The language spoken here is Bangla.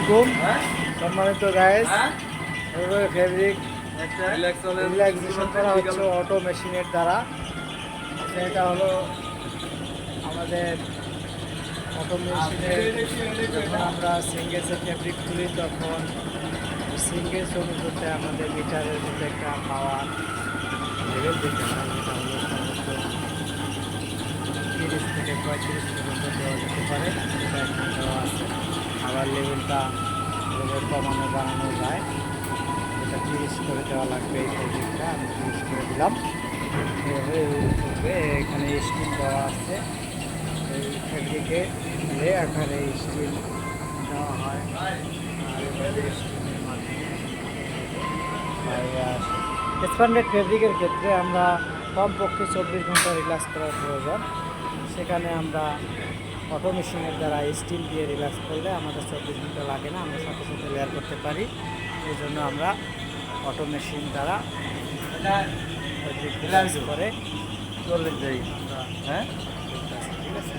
আলাইকুম সম্মানিত গাইস। ফেব্রিক রিল্যাক্সেশন করা হচ্ছে অটো মেশিনের দ্বারা। সেটা হলো আমাদের অটো মেশিনের যখন আমরা সিঙ্গেসে ফেব্রিক তুলি তখন সিঙ্গেস অনুপাতে আমাদের মিটারের মধ্যে একটা পাওয়ার লেভেল দিতে হয়, যেটা হলো সর্বোচ্চ 30 থেকে 35 পর্যন্ত দেওয়া যেতে পারে। সেটা এখন দেওয়া আছে। আবার লেভেলটা কমানো বাড়ানো যায়, এটা 30 করে দেওয়া লাগবে। এই ফেব্রিকটা আমি 30 করে দিলাম। এভাবে করবে। এখানে স্টিল দেওয়া আছে, এই ফেব্রিকে দিলে এখানে স্টিল দেওয়া হয়। আর এভাবে স্টিলের মাধ্যমে বাইরে আসে। এক্সপ্যান্ডেড ফেব্রিকের ক্ষেত্রে আমরা কমপক্ষে 24 ঘন্টা রিল্যাক্স করার প্রয়োজন। সেখানে আমরা অটো মেশিনের দ্বারা স্টিল দিয়ে রিল্যাক্স করলে আমাদের 24 ঘন্টা লাগে না, আমরা সাথে সাথে লেয়ার করতে পারি। এই জন্য আমরা অটো মেশিন দ্বারা রিল্যাক্স করে চলে যাই। হ্যাঁ, ঠিক আছে।